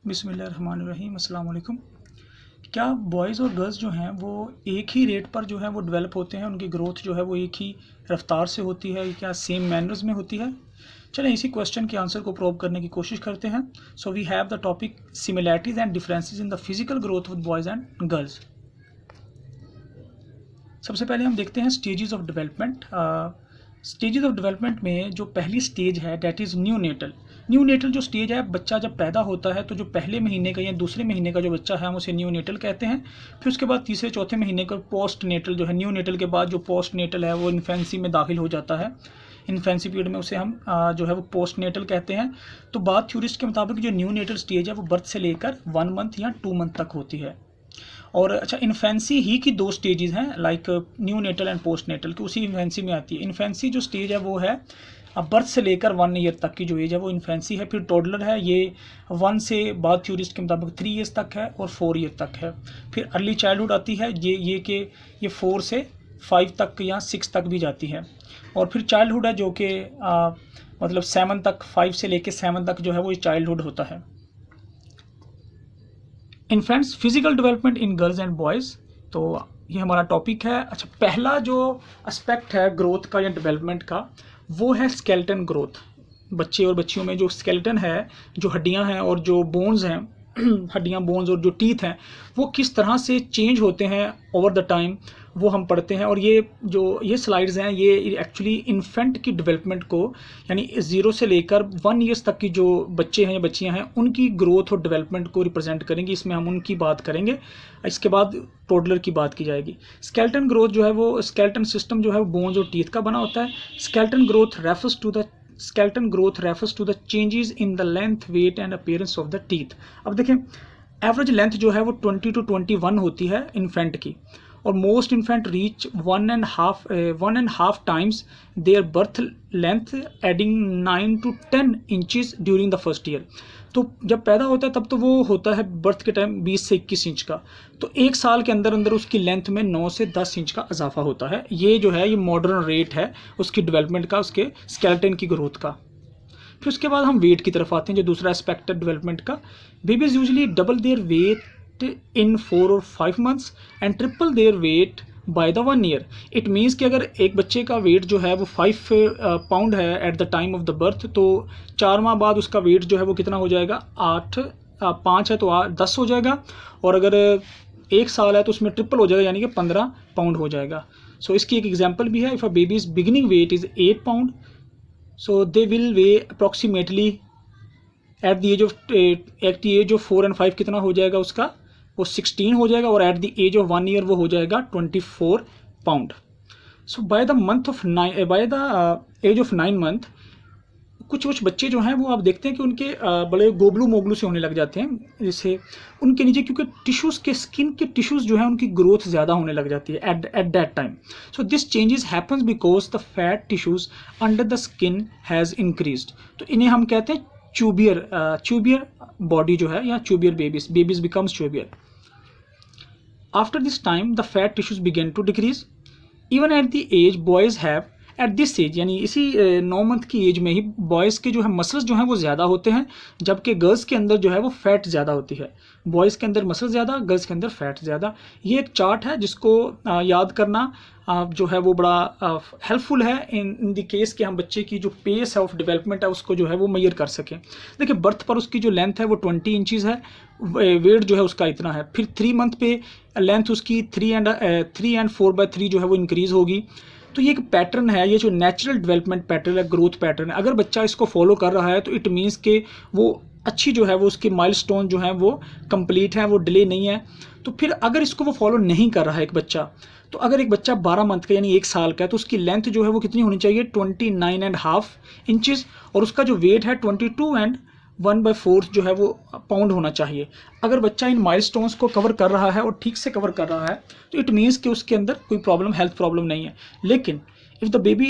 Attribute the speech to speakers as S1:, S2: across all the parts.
S1: बिस्मिल्लाहिर्रहमानिर्रहीम अस्सलाम वालेकुम। क्या बॉयज़ और गर्ल्स जो हैं वो एक ही रेट पर जो है वो डेवलप होते हैं, उनकी ग्रोथ जो है वो एक ही रफ्तार से होती है, क्या सेम मैनर्स में होती है? चलें इसी क्वेश्चन के आंसर को प्रोव करने की कोशिश करते हैं। So we have the topic similarities and differences in the physical growth with boys and girls. सबसे पहले हम देखते हैं stages of development. Stages of development में जो पहली स्टेज है that is neonatal. Neonatal जो स्टेज है, बच्चा जब पैदा होता है तो जो पहले महीने का या दूसरे महीने का जो बच्चा है हम उसे न्यू नेटल कहते हैं। फिर उसके बाद तीसरे चौथे महीने का पोस्ट नेटल जो है, न्यू नेटल के बाद जो पोस्ट नेटल है वो इन्फेंसी में दाखिल हो जाता है। इन्फेंसी पीरियड में उसे हम जो है वो पोस्ट नेटल कहते हैं। तो बात थ्योरिस्ट के मुताबिक जो न्यू नेटल स्टेज है वो बर्थ से लेकर 1 मंथ या 2 मंथ तक होती है। और अच्छा, इन्फेंसी ही की 2 स्टेजेस हैं, like neonatal and postnatal की, उसी इन्फेंसी में आती है। इन्फेंसी जो स्टेज है वो है अब बर्थ से लेकर 1 ईयर तक की जो एज है वो इन्फेंसी है। फिर टोडलर है, ये 1 से बाद थ्योरिस्ट के मुताबिक 3 ईयर्स तक है और 4 ईयर तक है। फिर अर्ली चाइल्डहुड आती है, ये 4 से 5 तक या 6 तक भी जाती है। और फिर चाइल्डहुड है जो कि मतलब 7 तक, 5 से लेकर 7 तक जो है वो चाइल्डहुड होता है। Infants physical development in girls and boys, तो ये हमारा टॉपिक है। अच्छा, पहला जो एस्पेक्ट है ग्रोथ का या डेवलपमेंट का वो है स्केलेटन ग्रोथ। बच्चे और बच्चियों में जो स्केलेटन है, जो हड्डियां हैं और जो बोन्स हैं हड्डियां, बोन्स और जो टीथ हैं वो किस तरह से चेंज होते हैं ओवर द टाइम, वो हम पढ़ते हैं। और ये स्लाइड्स हैं, ये एक्चुअली इन्फेंट की डेवलपमेंट को, यानी 0 से लेकर 1 ईयर्स तक की जो बच्चे हैं या बच्चियां हैं उनकी ग्रोथ और डेवलपमेंट को रिप्रेजेंट करेंगी। इसमें हम उनकी बात करेंगे, इसके बाद टोडलर की बात की जाएगी। स्केलेटन ग्रोथ जो है वो, स्केलेटन सिस्टम जो है वो बोन्स और टीथ का बना होता है। Skeleton growth refers to the changes in the length, weight and appearance of the teeth. अब देखें, एवरेज लेंथ जो है वो 20 to 21 होती है इन्फेंट की, और most infant reach 1.5 times there birth length, adding 9 to 10 inches during the first year. तो जब पैदा होता है तब तो वो होता है बर्थ के टाइम 20 से 21 इंच का, तो 1 साल के अंदर अंदर उसकी लेंथ में 9 से 10 इंच का इजाफा होता है। ये जो है ये मॉडर्न रेट है उसकी डेवलपमेंट का, उसके स्केलेटन की ग्रोथ का। फिर उसके बाद हम वेट की तरफ आते हैं, जो दूसरा एस्पेक्ट है डेवलपमेंट का। Babies usually double their weight in 4 or 5 months and triple their weight by the 1 year. It means कि अगर एक बच्चे का वेट जो है वो 5 पाउंड है at the time of the birth, तो 4 माह बाद उसका वेट जो है वो कितना हो जाएगा, 5 है तो 10 हो जाएगा। और अगर 1 साल है तो उसमें ट्रिपल हो जाएगा, यानी कि 15 पाउंड हो जाएगा। सो इसकी एक एग्जाम्पल भी है। If a baby's beginning weight is 8 pound, so they will weigh approximately at the age of 4 and 5 कितना हो जाएगा उसका, वो 16 हो जाएगा, और at the age of 1 year वो हो जाएगा 24 pound. So by the age of 9 month कुछ बच्चे जो हैं वो आप देखते हैं कि उनके बड़े गोबलू मोगलू से होने लग जाते हैं, जैसे उनके नीचे, क्योंकि टिश्यूज़ के, स्किन के टिश्यूज़ जो है उनकी ग्रोथ ज़्यादा होने लग जाती है at that time. So this changes happens because the fat tissues under the skin has increased. तो इन्हें हम कहते हैं च्यूबियर बॉडी जो है, या chubbier babies becomes chubbier. After this time the fat tissues begin to decrease even at the age boys have at this age, यानी इसी 9 मंथ की एज में ही बॉयज़ के जो है मसल्स जो हैं वो ज़्यादा होते हैं, जबकि गर्ल्स के अंदर जो है वो फैट ज़्यादा होती है। बॉयज़ के अंदर मसल ज़्यादा, गर्ल्स के अंदर फैट ज़्यादा। ये एक चार्ट है जिसको याद करना जो है वो बड़ा हेल्पफुल है इन द केस कि हम बच्चे की जो पेस ऑफ डेवलपमेंट है उसको जो है वो मेजर कर सकें। देखिए, बर्थ पर उसकी जो लेंथ है वो 20 इंचज़ है, वेट जो है उसका इतना है। फिर 3 मंथ पे लेंथ उसकी 3 and 4/3 जो है वो इंक्रीज़ होगी। तो ये एक पैटर्न है, ये जो नेचुरल डेवलपमेंट पैटर्न है, ग्रोथ पैटर्न है। अगर बच्चा इसको फॉलो कर रहा है तो इट मीन्स कि वो अच्छी जो है वो उसके माइलस्टोन जो है वो कंप्लीट है, वो डिले नहीं है। तो फिर अगर इसको वो फॉलो नहीं कर रहा है एक बच्चा, तो अगर एक बच्चा 12 मंथ का यानी 1 साल का है तो उसकी लेंथ जो है वो कितनी होनी चाहिए, 29.5 इंचज़, और उसका जो वेट है 22 and 1/4 जो है वो पाउंड होना चाहिए। अगर बच्चा इन माइलस्टोन्स को कवर कर रहा है और ठीक से कवर कर रहा है तो इट मीन्स कि उसके अंदर कोई प्रॉब्लम, हेल्थ प्रॉब्लम नहीं है। लेकिन if the baby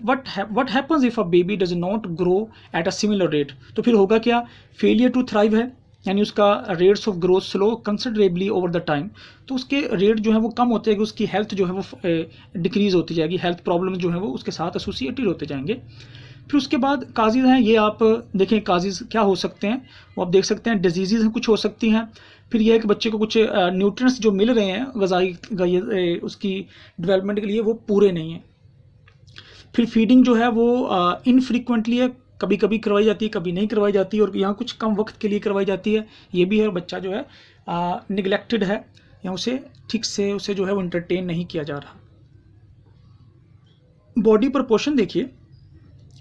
S1: what happens if a baby does not grow at a similar rate, तो फिर होगा क्या, फेलियर टू थ्राइव है, यानी उसका rates of growth slow considerably over the time, तो उसके रेट जो है वो कम होते हैं, उसकी हेल्थ जो है वो डिक्रीज होती जाएगी, हेल्थ प्रॉब्लम जो है वो उसके साथ एसोसिएटेड होते जाएंगे। फिर उसके बाद काजेज़ हैं, ये आप देखें काजेज़ क्या हो सकते हैं, वो आप देख सकते हैं डिजीज़ कुछ हो सकती हैं। फिर यह है कि बच्चे को कुछ न्यूट्रिएंट्स जो मिल रहे हैं गज़ाई उसकी डेवलपमेंट के लिए वो पूरे नहीं हैं। फिर फीडिंग जो है वो इनफ्रीक्वेंटली है, कभी कभी करवाई जाती है, कभी नहीं करवाई जाती है, और यहाँ कुछ कम वक्त के लिए करवाई जाती है, ये भी है। बच्चा जो है निगलेक्टेड है या उसे ठीक से उसे जो है वो इंटरटेन नहीं किया जा रहा। बॉडी प्रपोर्शन देखिए,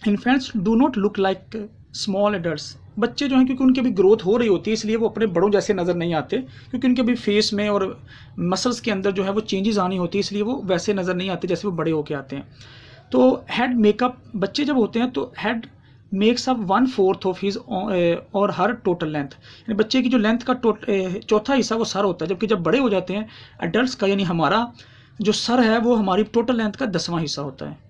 S1: infants do not look like small adults. बच्चे जो हैं क्योंकि उनकी अभी ग्रोथ हो रही होती है, इसलिए वो अपने बड़ों जैसे नज़र नहीं आते, क्योंकि उनके अभी फेस में और मसल्स के अंदर जो है वो चेंजेस आनी होती है, इसलिए वो वैसे नज़र नहीं आते जैसे वो बड़े होके आते हैं। तो हेड मेकअप, बच्चे जब होते हैं तो head makes up 1/4 of his और हर टोटल लेंथ, यानी बच्चे की जो लेंथ का चौथा हिस्सा वो सर होता है, जबकि जब बड़े हो जाते हैं एडल्ट्स का, यानी हमारा जो सर है वो हमारी टोटल लेंथ का 10वां हिस्सा होता है।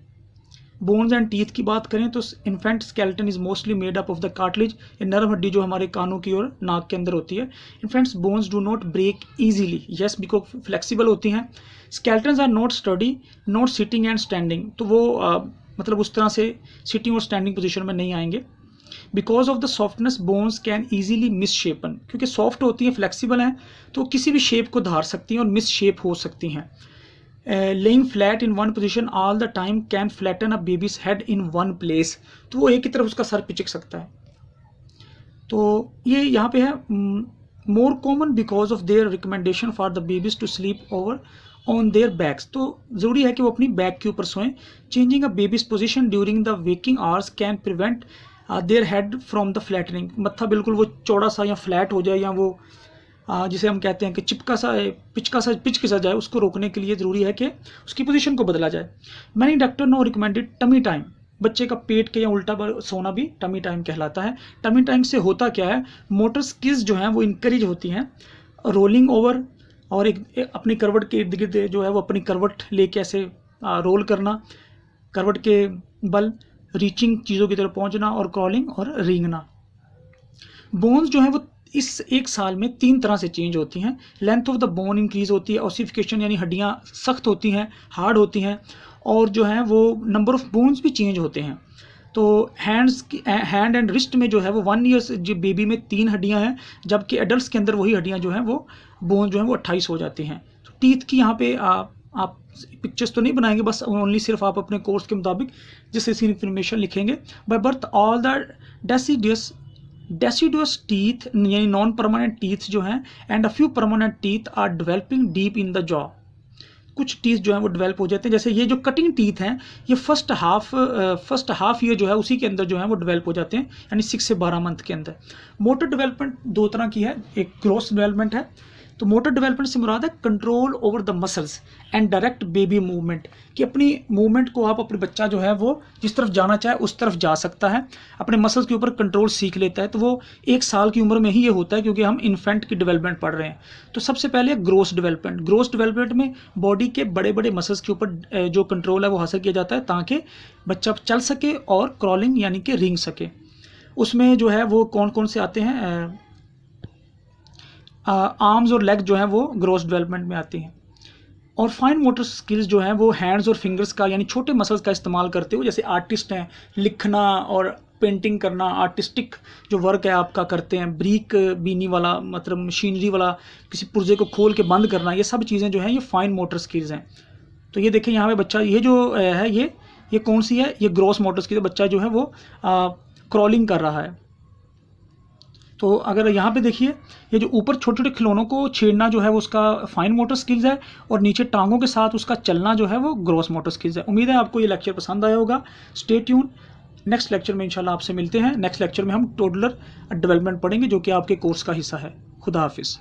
S1: बोन्स एंड टीथ की बात करें तो infant skeleton is mostly made up of the cartilage, ये नर्व हड्डी जो हमारे कानों की और नाक के अंदर होती है। Infants bones do not break easily, yes because flexible होती हैं। Skeletons are not sturdy, not sitting and standing, तो वो मतलब उस तरह से सिटिंग और स्टैंडिंग पोजिशन में नहीं आएंगे। Because of the softness bones can easily misshapen, क्योंकि सॉफ्ट होती हैं, फ्लेक्सिबल हैं, तो किसी भी शेप को धार सकती हैं और मिस शेप हो सकती हैं। Laying flat in one position all the time can flatten a babies head in one place, तो वो एक ही तरफ उसका सर पिचक सकता है। तो ये यहाँ पे है more common because of their recommendation for the babies to sleep over on their backs, तो ज़रूरी है कि वो अपनी बैक के ऊपर सोएं। Changing a baby's position during the waking hours can prevent their head from the flattening, मत्था बिल्कुल वो चौड़ा सा या फ्लैट हो जाए, या वो जिसे हम कहते हैं कि पिच के सा जाए, उसको रोकने के लिए ज़रूरी है कि उसकी पोजीशन को बदला जाए। Many doctor no recommended tummy time, बच्चे का पेट के या उल्टा पर सोना भी टमी टाइम कहलाता है। टमी टाइम से होता क्या है, मोटर स्किल्स जो हैं वो इंकरेज होती हैं, रोलिंग ओवर, और एक अपनी करवट के इर्द गिर्द जो है वो अपनी करवट लेके ऐसे रोल करना, करवट के बल रीचिंग चीज़ों की तरफ पहुंचना, और क्रॉलिंग और रींगना। बोन्स जो है वो इस एक साल में 3 तरह से चेंज होती हैं। Length of the bone increase होती है, ऑसिफिकेशन यानी हड्डियाँ सख्त होती हैं, हार्ड होती हैं, और जो है वो नंबर ऑफ बोन्स भी चेंज होते हैं। तो हैंड एंड रिस्ट में जो है वो 1 ईयर जो बेबी में 3 हड्डियाँ हैं, जबकि एडल्ट्स के अंदर वही हड्डियाँ जो हैं वो बोन जो है वो 28 हो जाती हैं। तो टीथ की यहाँ पे आप पिक्चर्स तो नहीं बनाएंगे, बस ओनली सिर्फ आप अपने कोर्स के मुताबिक जिस इन्फॉर्मेशन लिखेंगे। By birth all the deciduous teeth यानी नॉन परमानेंट टीथ जो हैं and a few permanent teeth are developing deep in the jaw, कुछ टीथ जो हैं वो डेवलप हो जाते हैं। जैसे ये जो कटिंग टीथ हैं ये फर्स्ट हाफ ईयर जो है उसी के अंदर जो है वो डेवलप हो जाते हैं, यानी 6 से 12 मंथ के अंदर। मोटर डेवलपमेंट 2 तरह की है, एक ग्रॉस डेवलपमेंट है। तो मोटर डेवलपमेंट से मुराद है control over the muscles and direct baby movement, कि अपनी मूवमेंट को आप अपने बच्चा जो है वो जिस तरफ जाना चाहे उस तरफ जा सकता है, अपने मसल्स के ऊपर कंट्रोल सीख लेता है। तो वो 1 साल की उम्र में ही ये होता है, क्योंकि हम इन्फेंट की डेवलपमेंट पढ़ रहे हैं। तो सबसे पहले ग्रोस डेवलपमेंट में बॉडी के बड़े बड़े मसल्स के ऊपर जो कंट्रोल है वो हासिल किया जाता है, ताकि बच्चा चल सके और क्रॉलिंग यानी कि रेंग सके। उसमें जो है वो कौन कौन से आते हैं, आर्म्स और लेग जो है वो ग्रोस डेवलपमेंट में आती हैं। और फाइन मोटर स्किल्स जो है वो हैंड्स और फिंगर्स का यानी छोटे मसल्स का इस्तेमाल करते हुए, जैसे आर्टिस्ट हैं, लिखना और पेंटिंग करना, आर्टिस्टिक जो वर्क है आपका करते हैं, ब्रीक बीनी वाला मतलब मशीनरी वाला किसी पुर्जे को खोल के बंद करना, ये सब चीज़ें जो हैं ये फाइन मोटर स्किल्स हैं। तो ये देखें यहाँ पे बच्चा ये जो है ये कौन सी है, ये ग्रोस मोटर स्किल्स, बच्चा जो है वो क्रॉलिंग कर रहा है। तो अगर यहाँ पे देखिए ये जो ऊपर छोटे छोटे खिलौनों को छेड़ना जो है वो उसका फाइन मोटर स्किल्स है, और नीचे टांगों के साथ उसका चलना जो है वो ग्रॉस मोटर स्किल्स है। उम्मीद है आपको ये लेक्चर पसंद आया होगा। स्टे ट्यून, नेक्स्ट लेक्चर में इंशाल्लाह आपसे मिलते हैं। नेक्स्ट लेक्चर में हम टोडलर डेवलपमेंट पढ़ेंगे जो कि आपके कोर्स का हिस्सा है। खुदा हाफिज़।